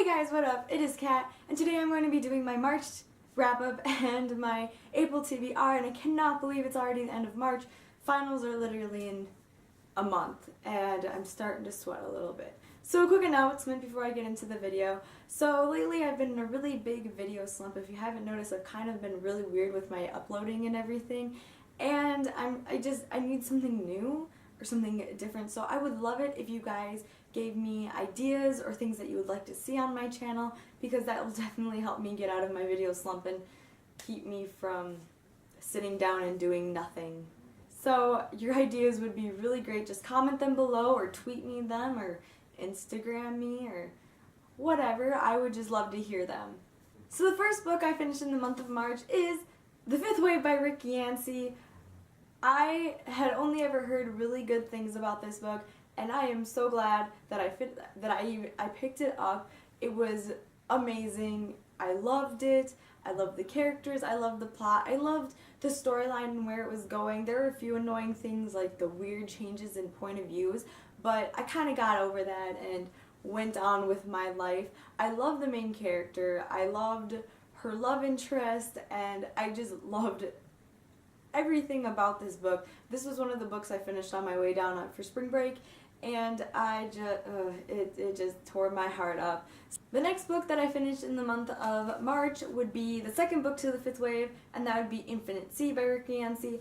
guys, what up? It is Kat, and today I'm going to be doing my March wrap-up and my April TBR, and I cannot believe it's already the end of March. Finals are literally in a month, and I'm starting to sweat a little bit. So a quick announcement before I get into the video. So lately I've been in a really big video slump. If you haven't noticed, I've kind of been really weird with my uploading and everything, and I need something new or something different. So I would love it if you guys gave me ideas or things that you would like to see on my channel, because that will definitely help me get out of my video slump and keep me from sitting down and doing nothing. So your ideas would be really great. Just comment them below or tweet me them or Instagram me or whatever. I would just love to hear them. So the first book I finished in the month of March is The Fifth Wave by Rick Yancey. I had only ever heard really good things about this book, and I am so glad that I picked it up. It was amazing. I loved it. I loved the characters. I loved the plot. I loved the storyline and where it was going. There were a few annoying things like the weird changes in point of views, but I kind of got over that and went on with my life. I loved the main character. I loved her love interest, and I just loved everything about this book. This was one of the books I finished on my way down for spring break, and it just tore my heart up. The next book that I finished in the month of March would be the second book to The Fifth Wave, and that would be Infinite Sea by Rick Yancey.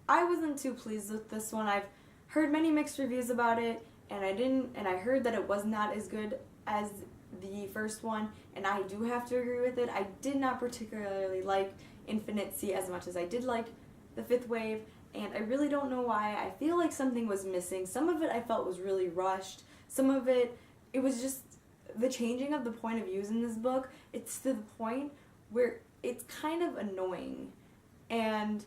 I wasn't too pleased with this one. I've heard many mixed reviews about it, and I heard that it was not as good as the first one, and I do have to agree with it. I did not particularly like Infinite Sea as much as I did like The Fifth Wave, and I really don't know why. I feel like something was missing. Some of it I felt was really rushed. Some of it was just the changing of the point of views in this book. It's to the point where it's kind of annoying, and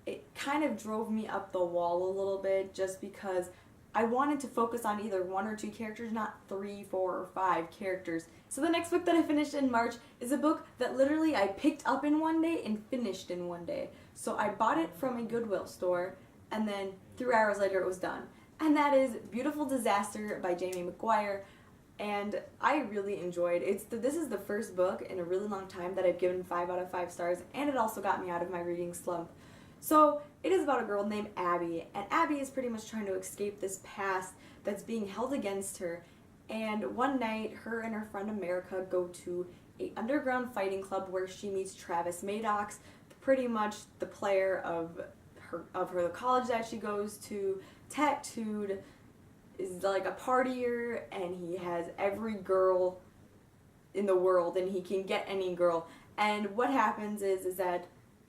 it kind of drove me up the wall a little bit, just because I wanted to focus on either one or two characters, not 3, 4, or 5 characters. So the next book that I finished in March is a book that literally I picked up in one day and finished in one day. So I bought it from a Goodwill store, and then 3 hours later it was done. And that is Beautiful Disaster by Jamie McGuire. And I really enjoyed it. This is the first book in a really long time that I've given 5 out of 5 stars, and it also got me out of my reading slump. So it is about a girl named Abby, and Abby is pretty much trying to escape this past that's being held against her. And one night, her and her friend America go to an underground fighting club where she meets Travis Maddox, pretty much the player of her college that she goes to, tattooed, is like a partier, and he has every girl in the world, and he can get any girl. And what happens is that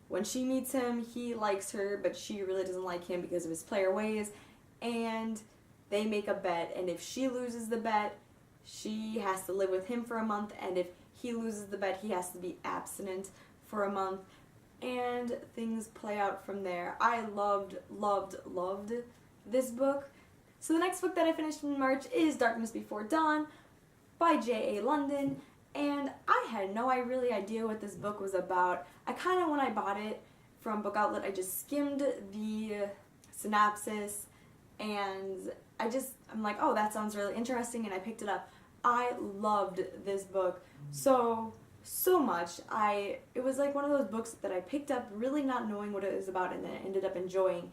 when she meets him, he likes her, but she really doesn't like him because of his player ways, and they make a bet, and if she loses the bet, she has to live with him for a month, and if he loses the bet, he has to be abstinent for a month, and things play out from there. I loved this book. So the next book that I finished in March is Darkness Before Dawn by J.A. London. And I had no really idea what this book was about. I kind of, when I bought it from Book Outlet, I just skimmed the synopsis, and I'm like, oh, that sounds really interesting, and I picked it up. I loved this book so much. It was like one of those books that I picked up really not knowing what it was about, and then I ended up enjoying.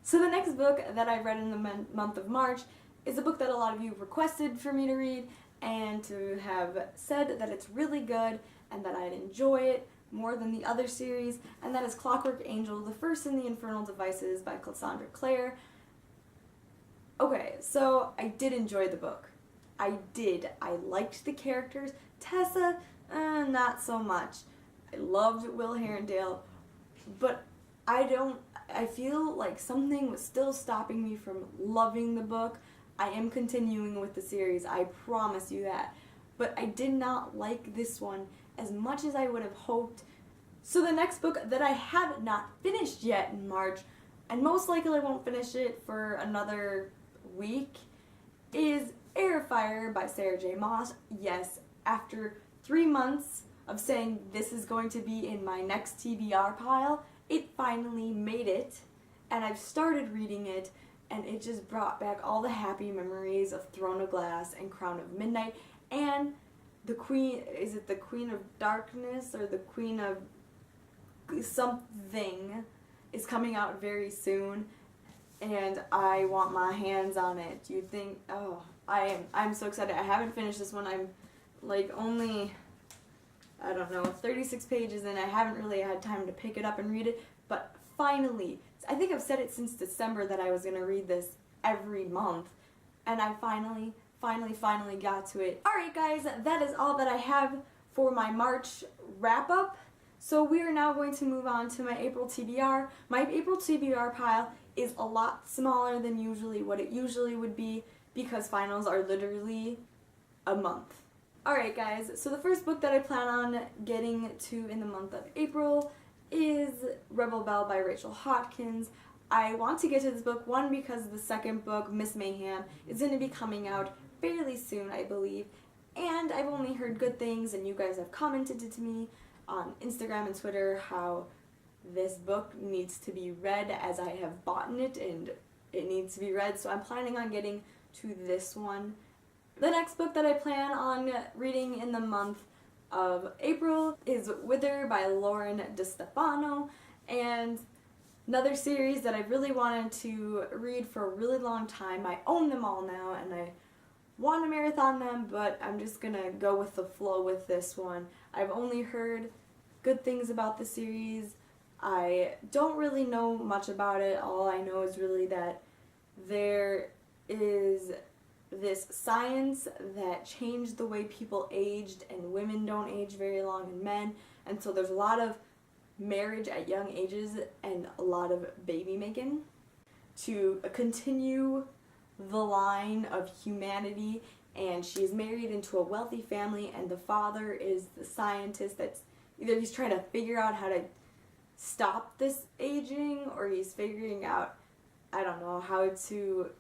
So the next book that I read in the month of March is a book that a lot of you requested for me to read, and to have said that it's really good and that I'd enjoy it more than the other series, and that is Clockwork Angel, the first in the Infernal Devices by Cassandra Clare. Okay, so I did enjoy the book. I did. I liked the characters. Tessa, not so much. I loved Will Herondale, but I feel like something was still stopping me from loving the book. I am continuing with the series, I promise you that. But I did not like this one as much as I would have hoped. So the next book that I have not finished yet in March, and most likely I won't finish it for another week, is Airfire by Sarah J. Maas. Yes, after 3 months of saying this is going to be in my next TBR pile, it finally made it, and I've started reading it, and it just brought back all the happy memories of Throne of Glass and Crown of Midnight, and the Queen, is it the Queen of Darkness or the Queen of something, is coming out very soon, and I want my hands on it. Do you think, oh, I'm so excited. I haven't finished this one. I'm like only, I don't know, 36 pages and I haven't really had time to pick it up and read it, but finally, I think I've said it since December that I was going to read this every month, and I finally got to it. Alright guys, that is all that I have for my March wrap-up. So we are now going to move on to my April TBR. My April TBR pile is a lot smaller than what it usually would be, because finals are literally a month. Alright guys, so the first book that I plan on getting to in the month of April is Rebel Belle by Rachel Hawkins. I want to get to this book, one, because the second book, Miss Mayhem, is going to be coming out fairly soon, I believe, and I've only heard good things, and you guys have commented to me on Instagram and Twitter how this book needs to be read, as I have bought it and it needs to be read, so I'm planning on getting to this one. The next book that I plan on reading in the month of April is Wither by Lauren DeStefano, and another series that I've really wanted to read for a really long time. I own them all now and I want to marathon them, but I'm just gonna go with the flow with this one. I've only heard good things about the series. I don't really know much about it. All I know is really that there is this science that changed the way people aged, and women don't age very long, and men, and so there's a lot of marriage at young ages and a lot of baby making to continue the line of humanity. And she's married into a wealthy family, and the father is the scientist that's either he's trying to figure out how to stop this aging, or he's figuring out, I don't know, how to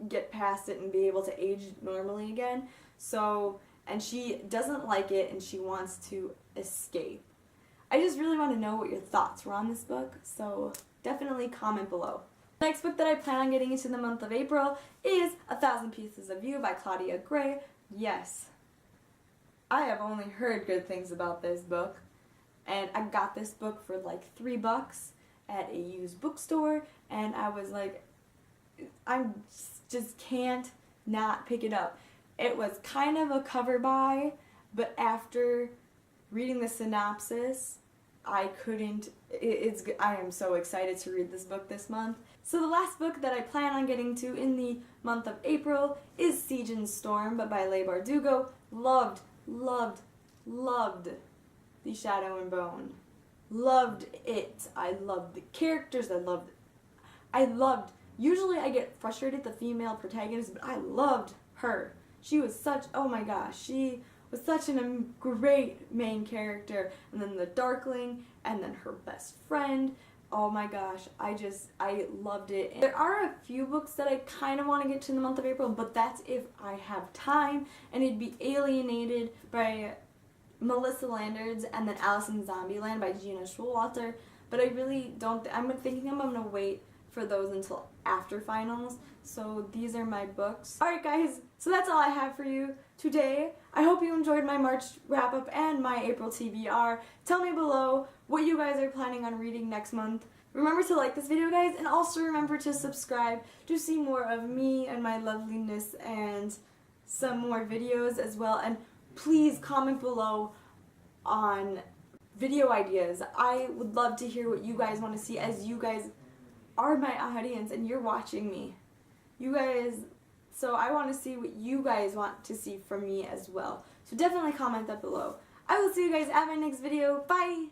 get past it and be able to age normally again. So, and she doesn't like it and she wants to escape. I just really want to know what your thoughts were on this book, so definitely comment below. The next book that I plan on getting into the month of April is 1,000 Pieces of You by Claudia Gray. Yes, I have only heard good things about this book, and I got this book for like $3 at a used bookstore, and I was like, I just can't not pick it up. It was kind of a cover buy, but after reading the synopsis, I couldn't, I am so excited to read this book this month. So the last book that I plan on getting to in the month of April is Siege and Storm by Leigh Bardugo. Loved The Shadow and Bone. Loved it. I loved the characters, I loved, usually I get frustrated at the female protagonist, but I loved her. She was such, oh my gosh, she was such a great main character. And then the Darkling, and then her best friend. Oh my gosh, I loved it. There are a few books that I kind of want to get to in the month of April, but that's if I have time, and it'd be Alienated by Melissa Landards, and then Alice in Zombieland by Gina Schwalter. But I really don't, I'm thinking I'm going to wait for those until after finals. So these are my books. Alright guys, so that's all I have for you today. I hope you enjoyed my March wrap-up and my April TBR. Tell me below what you guys are planning on reading next month. Remember to like this video, guys, and also remember to subscribe to see more of me and my loveliness and some more videos as well. And please comment below on video ideas. I would love to hear what you guys want to see, as you guys are my audience and you're watching me. You guys, so I want to see what you guys want to see from me as well. So definitely comment that below. I will see you guys at my next video. Bye!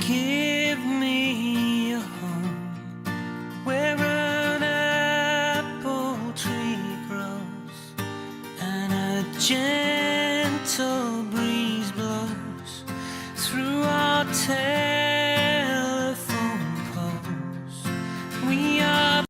Give me a home where an apple tree grows and a